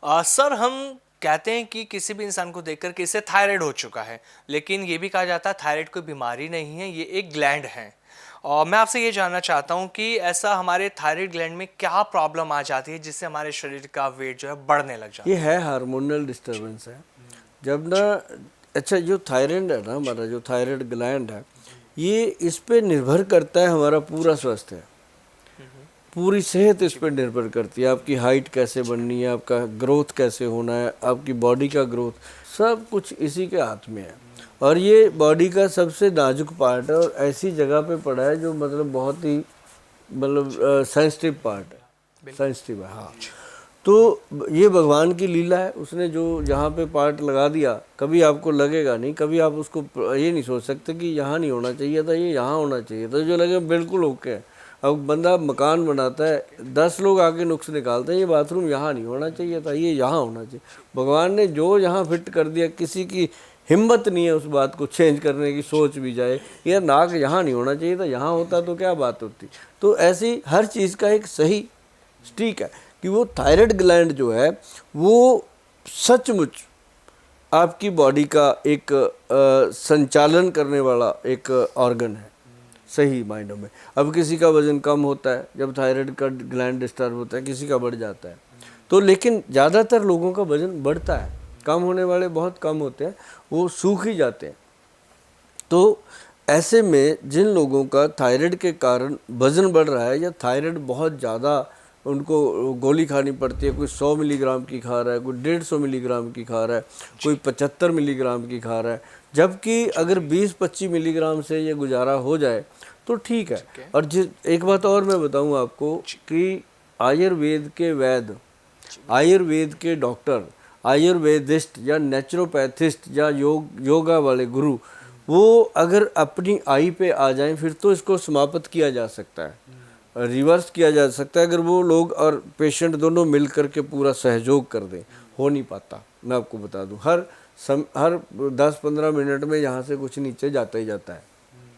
Sir हम कहते हैं कि किसी भी इंसान को देखकर कि इसे थायराइड हो चुका है, लेकिन ये भी कहा जाता है थायराइड कोई बीमारी नहीं है, ये एक ग्लैंड है। और मैं आपसे ये जानना चाहता हूँ कि ऐसा हमारे थायराइड ग्लैंड में क्या प्रॉब्लम आ जाती है जिससे हमारे शरीर का वेट जो है बढ़ने लग ये जाता है। है हार्मोनल डिस्टरबेंस है। जब ना, अच्छा, जो थायराइड है ना, हमारा जो थायराइड ग्लैंड है, ये इस पे निर्भर करता है हमारा पूरा स्वास्थ्य, पूरी सेहत इस पर निर्भर करती है। आपकी हाइट कैसे बननी है, आपका ग्रोथ कैसे होना है, आपकी बॉडी का ग्रोथ, सब कुछ इसी के हाथ में है। और ये बॉडी का सबसे नाजुक पार्ट है और ऐसी जगह पे पड़ा है जो मतलब बहुत ही मतलब सेंसिटिव पार्ट है, सेंसिटिव है। हाँ, तो ये भगवान की लीला है, उसने जो जहाँ पे पार्ट लगा दिया, कभी आपको लगेगा नहीं, कभी आप उसको ये नहीं सोच सकते कि यहाँ नहीं होना चाहिए था, ये यहाँ होना चाहिए था, जो लगे बिल्कुल ओके है। अब बंदा मकान बनाता है, 10 लोग आके नुक्स निकालते हैं, ये बाथरूम यहाँ नहीं होना चाहिए था, ये यहाँ होना चाहिए। भगवान ने जो यहाँ फिट कर दिया, किसी की हिम्मत नहीं है उस बात को चेंज करने की, सोच भी जाए यार नाक यहाँ नहीं होना चाहिए था, यहाँ होता तो क्या बात होती। तो ऐसी हर चीज़ का एक सही स्टिक है कि वो थायराइड ग्लैंड जो है वो सचमुच आपकी बॉडी का एक संचालन करने वाला एक ऑर्गन है सही मायनों में। अब किसी का वजन कम होता है जब थायराइड का ग्लैंड डिस्टर्ब होता है, किसी का बढ़ जाता है, तो लेकिन ज़्यादातर लोगों का वजन बढ़ता है, कम होने वाले बहुत कम होते हैं, वो सूख ही जाते हैं। तो ऐसे में जिन लोगों का थायराइड के कारण वजन बढ़ रहा है या थायराइड बहुत ज़्यादा उनको गोली खानी पड़ती है, कोई 100 मिलीग्राम की खा रहा है, कोई 150 मिलीग्राम की खा रहा है, कोई 75 मिलीग्राम की खा रहा है, जबकि अगर 20-25 मिलीग्राम से ये गुजारा हो जाए तो ठीक है। और जिस एक बात और मैं बताऊं आपको कि आयुर्वेद के वैद्य, आयुर्वेद के डॉक्टर, आयुर्वेदिस्ट या नेचुरोपैथिस्ट या योगा वाले गुरु, वो अगर अपनी आई पे आ जाएं फिर तो इसको समाप्त किया जा सकता है, रिवर्स किया जा सकता है अगर वो लोग और पेशेंट दोनों मिल करके पूरा सहयोग कर दें। हो नहीं पाता, मैं आपको बता दूं, हर 10-15 मिनट में यहाँ से कुछ नीचे जाता ही जाता है,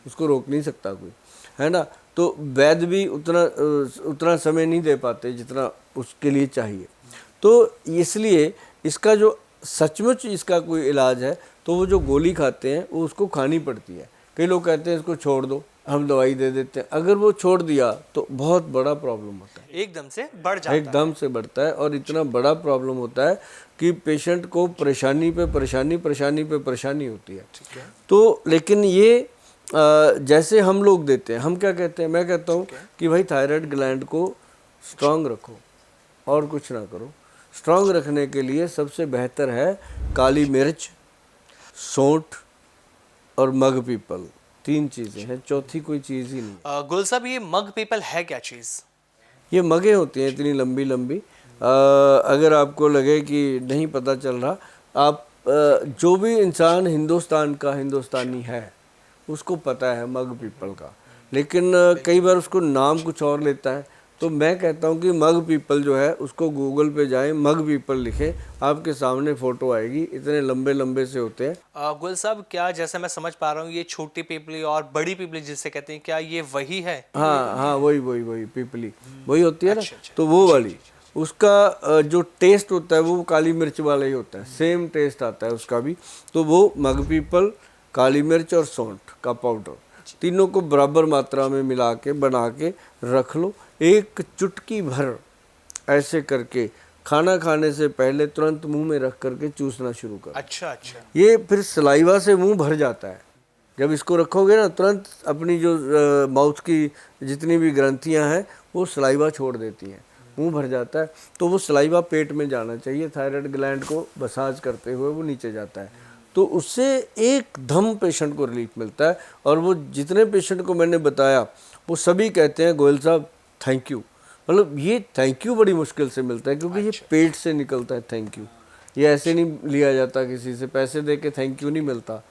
उसको रोक नहीं सकता कोई, है ना। तो वैद्य भी उतना समय नहीं दे पाते जितना उसके लिए चाहिए। तो इसलिए इसका जो सचमुच इसका कोई इलाज है तो वो जो गोली खाते हैं वो उसको खानी पड़ती है। कई लोग कहते हैं इसको छोड़ दो, हम दवाई दे देते हैं, अगर वो छोड़ दिया तो बहुत बड़ा प्रॉब्लम होता है, एकदम से बढ़ जाता है, एकदम से बढ़ता है और इतना बड़ा प्रॉब्लम होता है कि पेशेंट को परेशानी पे परेशानी, परेशानी पे परेशानी होती है। तो लेकिन ये जैसे हम लोग देते हैं, हम क्या कहते हैं, मैं कहता हूँ कि भाई थायराइड ग्लैंड को स्ट्रांग रखो और कुछ ना करो। स्ट्रांग रखने के लिए सबसे बेहतर है काली मिर्च, सौंठ और मग पीपल, 3 चीज़ें हैं, चौथी कोई चीज़ ही नहीं। गुल साहब ये मग पीपल है क्या चीज़? ये मगे होती हैं इतनी लंबी लंबी, अगर आपको लगे कि नहीं पता चल रहा, आप जो भी इंसान हिंदुस्तान का हिंदुस्तानी है उसको पता है मग पीपल का, लेकिन कई बार उसको नाम कुछ और लेता है। तो मैं कहता हूँ कि मग पीपल जो है उसको गूगल पे जाएं, मग पीपल लिखें, आपके सामने फ़ोटो आएगी, इतने लंबे लंबे से होते हैं। गुल साहब क्या जैसे मैं समझ पा रहा हूँ ये छोटी पीपली और बड़ी पीपली जिसे कहते हैं, क्या ये वही है? हाँ हाँ, वही वही वही पीपली वही होती है ना। अच्छा अच्छा, तो वो वाली उसका जो टेस्ट होता है वो काली मिर्च वाला ही होता है, सेम टेस्ट आता है उसका भी। तो वो मग पीपल, काली मिर्च और सौंठ का पाउडर, तीनों को बराबर मात्रा में मिला के बना के रख लो। एक चुटकी भर ऐसे करके खाना खाने से पहले तुरंत मुंह में रख करके चूसना शुरू करो। अच्छा अच्छा, ये फिर सलाइवा से मुंह भर जाता है। जब इसको रखोगे ना तुरंत अपनी जो माउथ की जितनी भी ग्रंथियां हैं वो सलाइवा छोड़ देती हैं, मुंह भर जाता है। तो वो सलाइवा पेट में जाना चाहिए, थायराइड ग्लैंड को मसाज करते हुए वो नीचे जाता है, तो उससे एकदम पेशेंट को रिलीफ मिलता है। और वो जितने पेशेंट को मैंने बताया वो सभी कहते हैं गोयल साहब थैंक यू। मतलब ये थैंक यू बड़ी मुश्किल से मिलता है क्योंकि ये पेट से निकलता है थैंक यू, ये ऐसे नहीं लिया जाता, किसी से पैसे दे के थैंक यू नहीं मिलता।